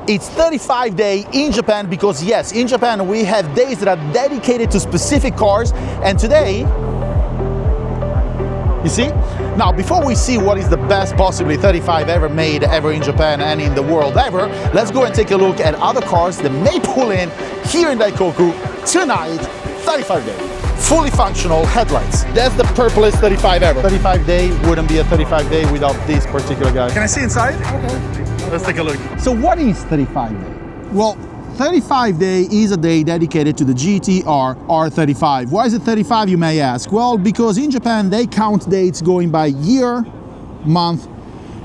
It's 35 day in Japan because yes, in Japan we have days that are dedicated to specific cars, and today, you see? Now, before we see what is the best possibly 35 ever made ever in Japan and in the world ever, let's go and take a look at other cars that may pull in here in Daikoku tonight. 35 day. Fully functional headlights. That's the purplest 35 ever. 35 day wouldn't be a 35 day without this particular guy. Can I see inside? Okay. Let's take a look. So what is 35 day? Well, 35 day is a day dedicated to the GT-R R35. Why is it 35, you may ask? Well, because in Japan they count dates going by year, month,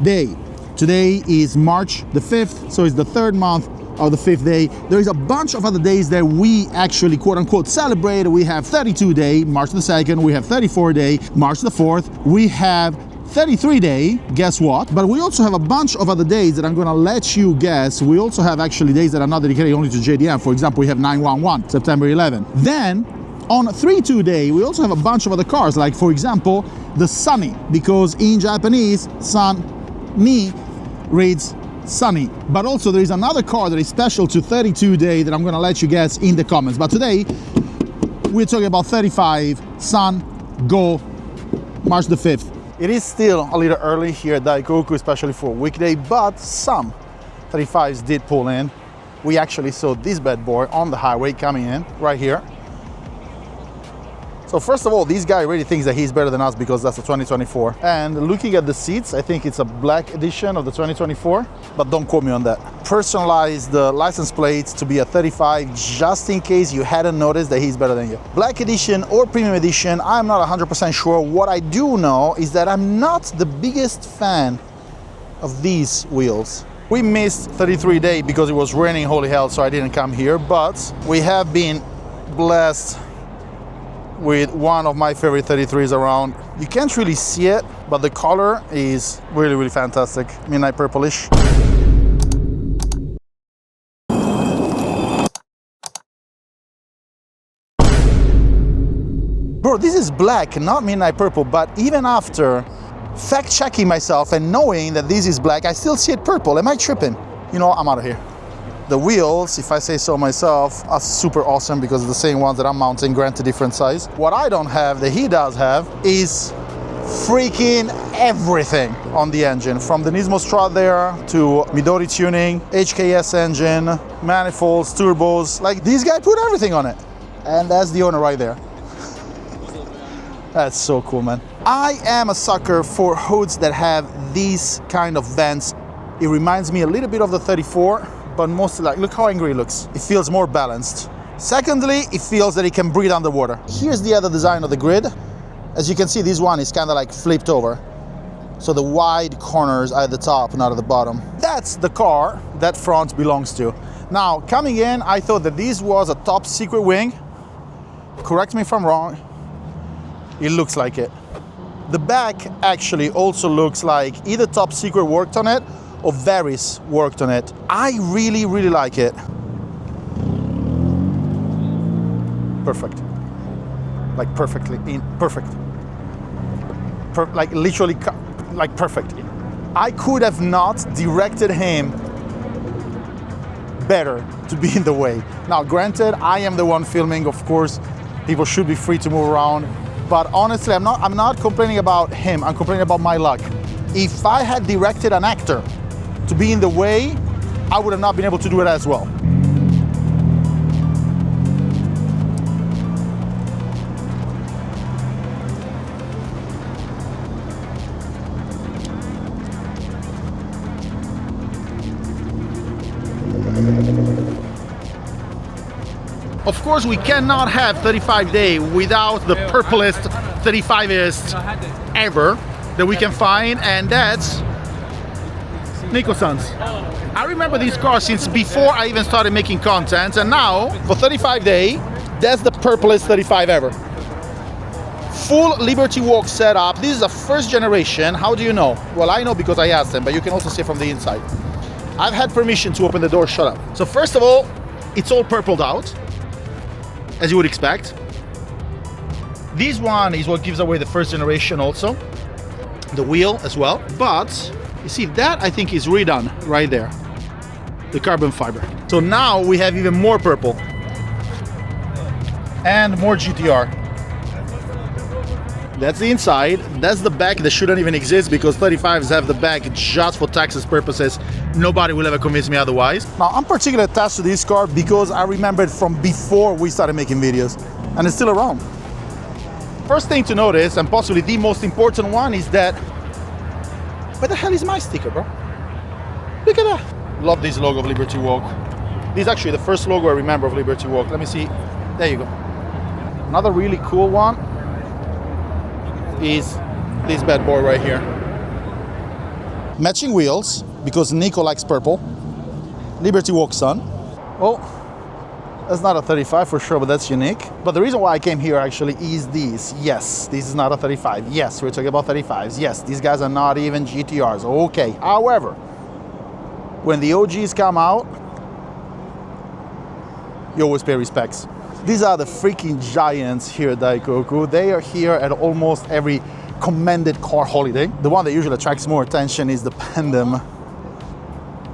day. Today is March the 5th, so it's the third month of the 5th day. There is a bunch of other days that we actually quote unquote celebrate. We have 32 day, March the 2nd. We have 34 day, March the 4th. We have 33 day, guess what? But we also have a bunch of other days that I'm gonna let you guess. We also have actually days that are not dedicated only to JDM. For example, we have 911, September 11. Then on 32 day, we also have a bunch of other cars, like for example, the sunny, because in Japanese, sun, ni reads sunny. But also there is another car that is special to 32 day that I'm gonna let you guess in the comments. But today, we're talking about 35, sun, go, March the 5th. It is still a little early here at Daikoku, especially for a weekday, but some 35s did pull in. We actually saw this bad boy on the highway coming in right here. So first of all, this guy really thinks that he's better than us because that's a 2024. And looking at the seats, I think it's a black edition of the 2024, but don't quote me on that. Personalize the license plates to be a 35 just in case you hadn't noticed that he's better than you. Black edition or premium edition, I'm not 100% sure. What I do know is that I'm not the biggest fan of these wheels. We missed 33 day because it was raining holy hell, so I didn't come here, but we have been blessed with one of my favorite 33s around. You can't really see it, but the color is really, really fantastic. Midnight purplish. Bro, this is black, not midnight purple, but even after fact-checking myself and knowing that this is black, I still see it purple. Am I tripping? You know, I'm out of here. The wheels, if I say so myself, are super awesome because it's the same ones that I'm mounting, granted different size. What I don't have, that he does have, is freaking everything on the engine. From the Nismo strut there, to Midori tuning, HKS engine, manifolds, turbos. Like, this guy put everything on it. And that's the owner right there. That's so cool, man. I am a sucker for hoods that have these kind of vents. It reminds me a little bit of the 34, but mostly like, look how angry it looks. It feels more balanced. Secondly, it feels that it can breathe underwater. Here's the other design of the grid. As you can see, this one is kind of like flipped over. So the wide corners are at the top, not at the bottom. That's the car that front belongs to. Now, coming in, I thought that this was a top secret wing. Correct me if I'm wrong. It looks like it. The back actually also looks like either top secret worked on it or Varys worked on it. I really, really like it. Perfect. Like perfectly, perfect. Like literally, like perfect. I could have not directed him better to be in the way. Now, granted, I am the one filming, of course, people should be free to move around. But honestly, I'm not complaining about him, I'm complaining about my luck. If I had directed an actor to be in the way, I would have not been able to do it as well. Of course, we cannot have 35 day without the purplest 35ist ever that we can find, and that's Nico-san's. I remember these cars since before I even started making content, and now for 35 day, that's the purplest 35 ever. Full Liberty Walk setup. This is a first generation. How do you know? Well, I know because I asked them, but you can also see from the inside. I've had permission to open the door, shut up. So first of all, it's all purpled out, as you would expect. This one is what gives away the first generation also. The wheel as well. But you see, that I think is redone right there. the carbon fiber. So now we have even more purple and more GT-R. That's the inside. That's the back that shouldn't even exist because 35s have the back just for taxes purposes. Nobody will ever convince me otherwise. Now, I'm particularly attached to this car because I remember it from before we started making videos, and it's still around. First thing to notice, and possibly the most important one, is that where the hell is my sticker, bro? Look at that. Love this logo of Liberty Walk. This is actually the first logo I remember of Liberty Walk. Let me see. There you go. Another really cool one is this bad boy right here. Matching wheels, because Nico likes purple. Liberty Walk Sun. Oh, that's not a 35 for sure, but that's unique. But the reason why I came here actually is this. Yes, this is not a 35. Yes, we're talking about 35s. Yes, these guys are not even GT-Rs. Okay, however, when the OGs come out, you always pay respects. These are the freaking giants here at Daikoku. They are here at almost every commended car holiday. The one that usually attracts more attention is the Pendem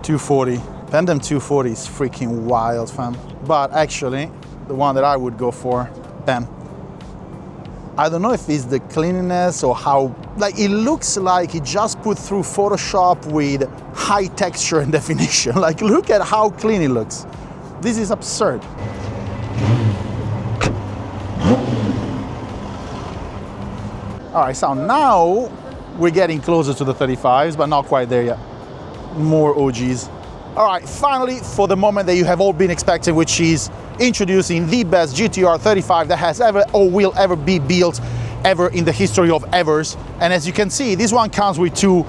240. Pendem 240 is freaking wild, fam. But actually, the one that I would go for, bam. I don't know if it's the cleanliness or how, like, it looks like it just put through Photoshop with high texture and definition. Like, look at how clean it looks. This is absurd. All right, so now we're getting closer to the 35s, but not quite there yet. More OGs. All right, finally, for the moment that you have all been expecting, which is introducing the best GT-R 35 that has ever or will ever be built ever in the history of evers. And as you can see, this one comes with two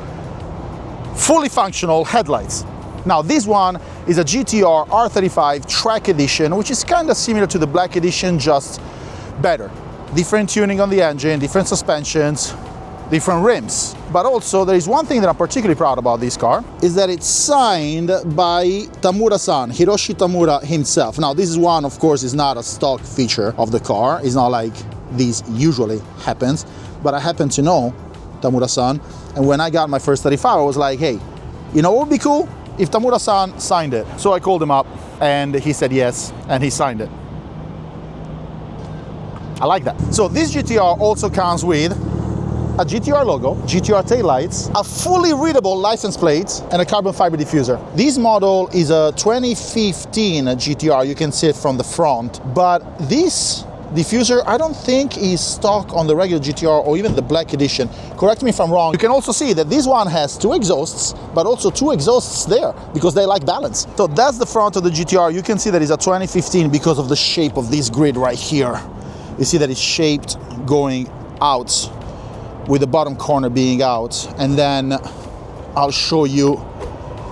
fully functional headlights. Now, this one is a GT-R R35 Track Edition, which is kind of similar to the Black Edition, just better. Different tuning on the engine, different suspensions, different rims. But also, there is one thing that I'm particularly proud about this car, is that it's signed by Tamura-san, Hiroshi Tamura himself. Now, this is one, of course, is not a stock feature of the car. It's not like this usually happens, but I happen to know Tamura-san, and when I got my first 35, I was like, hey, you know what would be cool? If Tamura-san signed it. So I called him up, and he said yes, and he signed it. I like that. So this GT-R also comes with a GT-R logo, GT-R taillights, a fully readable license plate, and a carbon fiber diffuser. This model is a 2015 GT-R. You can see it from the front, but this diffuser I don't think is stock on the regular GT-R or even the Black Edition. Correct me if I'm wrong. You can also see that this one has two exhausts, but also two exhausts there because they like balance. So that's the front of the GT-R. You can see that it's a 2015 because of the shape of this grid right here. You see that it's shaped going out, with the bottom corner being out, and then I'll show you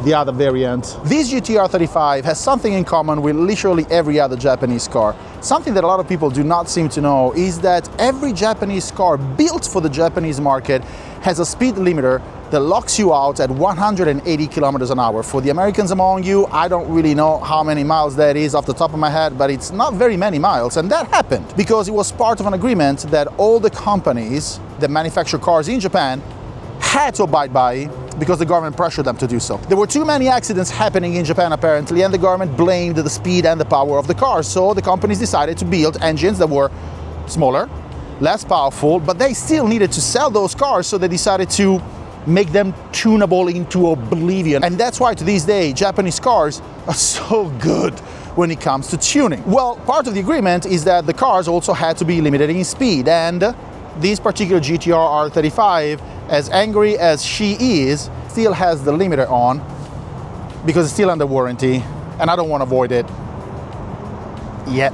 the other variant. This GT-R 35 has something in common with literally every other Japanese car. Something that a lot of people do not seem to know is that every Japanese car built for the Japanese market has a speed limiter that locks you out at 180 kilometers an hour. For the Americans among you, I don't really know how many miles that is off the top of my head, but it's not very many miles. And that happened because it was part of an agreement that all the companies that manufacture cars in Japan had to abide by because the government pressured them to do so. There were too many accidents happening in Japan apparently, and the government blamed the speed and the power of the cars. So the companies decided to build engines that were smaller, less powerful, but they still needed to sell those cars, so they decided to make them tunable into oblivion. And that's why to this day, Japanese cars are so good when it comes to tuning. Well, part of the agreement is that the cars also had to be limited in speed, and this particular GT-R R35, as angry as she is, still has the limiter on because it's still under warranty, and I don't want to avoid it yet.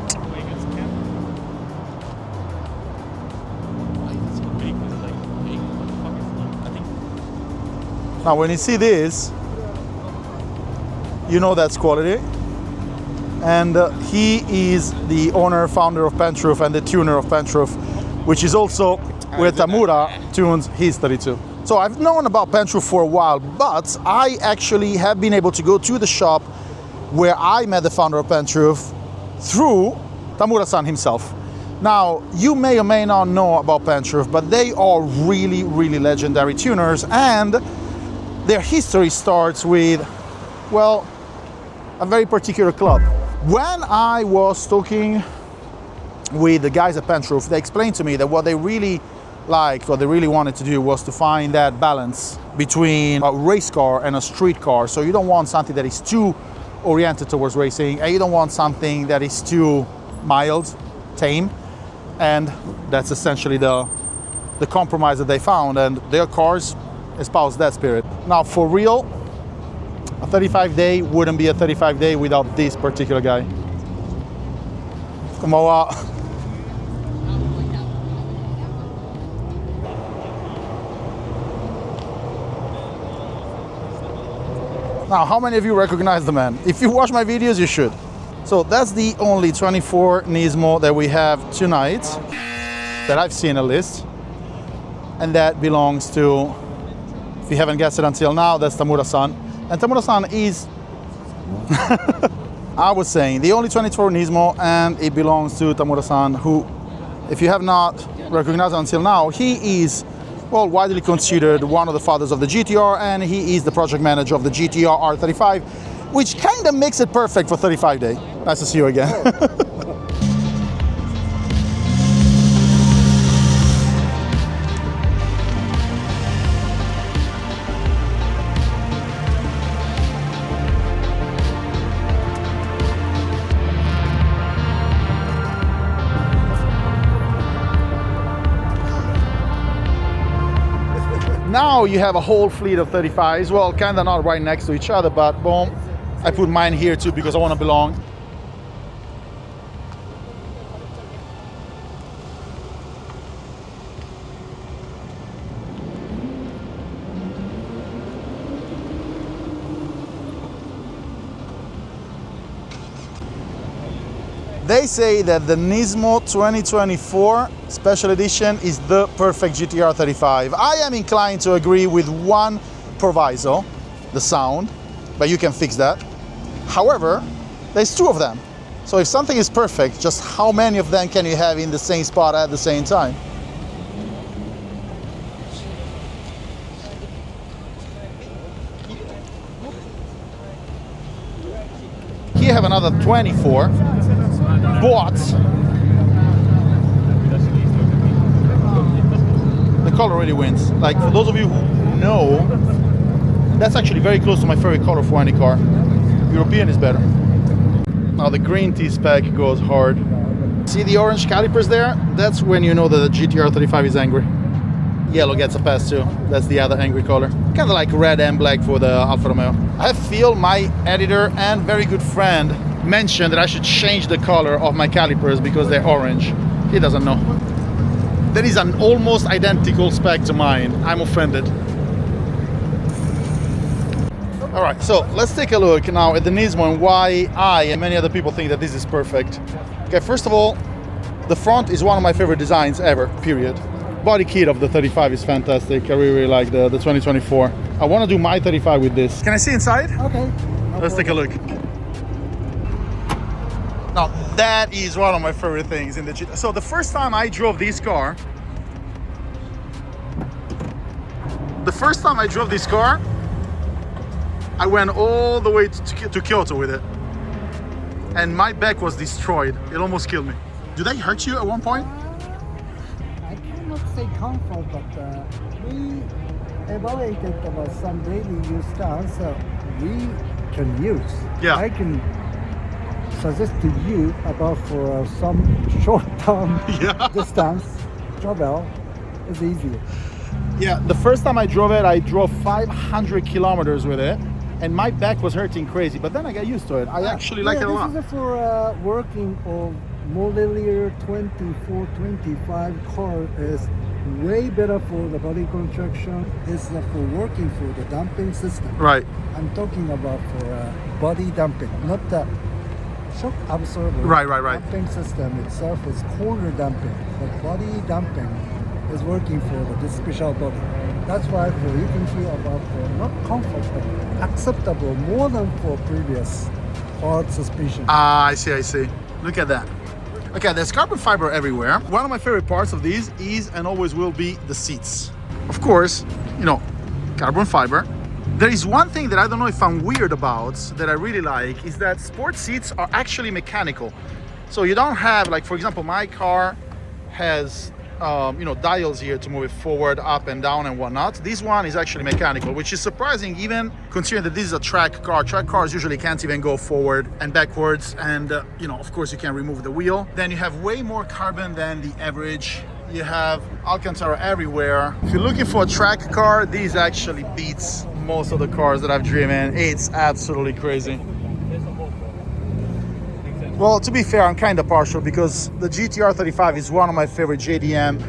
Now, when you see this, you know that's quality. And he is the owner, founder of Pentruth and the tuner of Pentruth, which is also where Tamura tunes his 32. So I've known about Pentruth for a while, but I actually have been able to go to the shop where I met the founder of Pentruth through Tamura-san himself. Now, you may or may not know about Pentruth, but they are really, really legendary tuners, and their history starts with, well, a very particular club. When I was talking with the guys at Pentroof, they explained to me that what they really liked, what they really wanted to do was to find that balance between a race car and a street car. So you don't want something that is too oriented towards racing, and you don't want something that is too mild, tame, and that's essentially the compromise that they found, and their cars espouse that spirit. Now, for real, a 35-day wouldn't be a 35-day without this particular guy. Konbanwa. Now, how many of you recognize the man? If you watch my videos, you should. So that's the only 24 Nismo that we have tonight, that I've seen at least. And that belongs to, if you haven't guessed it until now, that's Tamura-san. And Tamura-san is, I was saying, the only 24 Nismo, and it belongs to Tamura-san, who, if you have not recognized until now, he is, well, widely considered one of the fathers of the GT-R, and he is the project manager of the GT-R R35, which kind of makes it perfect for 35 day. Nice to see you again. Now you have a whole fleet of 35s. Well, kind of not right next to each other, but boom, I put mine here too because I want to belong. They say that the Nismo 2024 Special Edition is the perfect GT-R 35. I am inclined to agree with one proviso, the sound, but you can fix that. However, there's two of them. So if something is perfect, just how many of them can you have in the same spot at the same time? Here you have another 24. But the color really wins. Like, for those of you who know, that's actually very close to my favorite color for any car. European is better. Now the green T-spec goes hard. See the orange calipers there? That's when you know that the GT-R 35 is angry. Yellow gets a pass too. That's the other angry color. Kind of like red and black for the Alfa Romeo. I feel my editor and very good friend mentioned that I should change the color of my calipers because they're orange. He doesn't know. That is an almost identical spec to mine. I'm offended. All right, so let's take a look now at the Nismo and why I and many other people think that this is perfect. Okay, first of all, the front is one of my favorite designs ever, period. Body kit of the 35 is fantastic. I really like the 2024. I want to do my 35 with this. Can I see inside? Okay. Let's take a look. Now, that is one of my favorite things in the GT. So the first time I drove this car, I went all the way to Kyoto with it. And my back was destroyed. It almost killed me. Did they hurt you at one point? I cannot say comfort, but we evaluated about some daily use cars we can use. Yeah. I can suggest to you about for some short-term distance travel is easier. Yeah, the first time I drove it, I drove 500 kilometers with it, and my back was hurting crazy, but then I got used to it. I actually like it a lot. This is for working of model year 24, 25 car is way better for the body construction. Is for working for the damping system. Right. I'm talking about for body damping, not the shock absorber. Right. Damping system itself is corner damping, but body damping is working for this special body. That's why for you can feel about for not comfort but acceptable more than for previous hard suspension. Ah, I see. Look at that. Okay, there's carbon fiber everywhere. One of my favorite parts of these is and always will be the seats. Of course, you know, carbon fiber, There is one thing that I don't know if I'm weird about that I really like, is that sports seats are actually mechanical. So you don't have, like, for example, my car has you know, dials here to move it forward, up and down and whatnot. This one is actually mechanical, which is surprising even considering that this is a track car. Track cars usually can't even go forward and backwards, and you know, of course you can remove the wheel. Then you have way more carbon than the average. You have Alcantara everywhere. If you're looking for a track car, this actually beats most of the cars that I've driven. It's absolutely crazy. Well, to be fair, I'm kind of partial because the GT-R R35 is one of my favorite JDM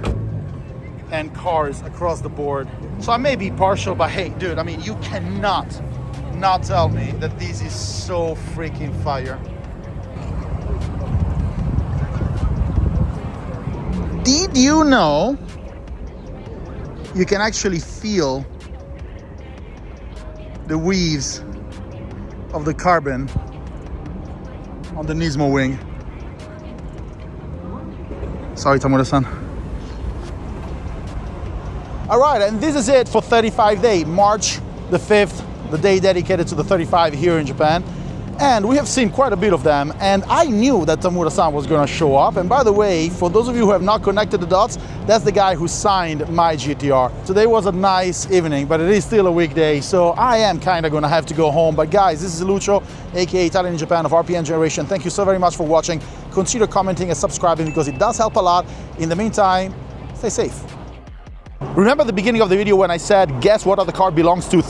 and cars across the board. So I may be partial, but hey, dude, I mean, you cannot not tell me that this is so freaking fire. Did you know you can actually feel the weaves of the carbon on the Nismo wing? Sorry, Tamura-san. All right, and this is it for 35 Day, March the 5th, the day dedicated to the 35 here in Japan. And we have seen quite a bit of them, and I knew that Tamura-san was gonna show up. And by the way, for those of you who have not connected the dots, that's the guy who signed my GT-R. Today was a nice evening, but it is still a weekday, so I am kinda gonna have to go home. But guys, this is Lucio, aka Italian in Japan of RPN Generation. Thank you so very much for watching. Consider commenting and subscribing because it does help a lot. In the meantime, stay safe. Remember the beginning of the video when I said, guess what other car belongs to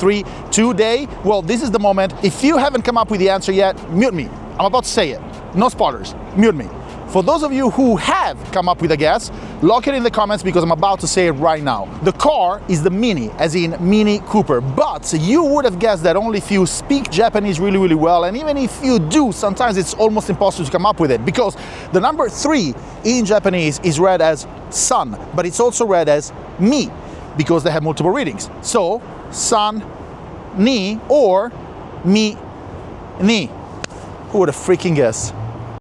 today? Well, this is the moment. If you haven't come up with the answer yet, mute me. I'm about to say it. No spoilers. Mute me. For those of you who have come up with a guess, lock it in the comments because I'm about to say it right now. The car is the Mini, as in Mini Cooper. But you would have guessed that only if you speak Japanese really, really well, and even if you do, sometimes it's almost impossible to come up with it because the number 3 in Japanese is read as sun, but it's also read as mi because they have multiple readings. So, san, ni, or mi, ni. Who would have freaking guessed?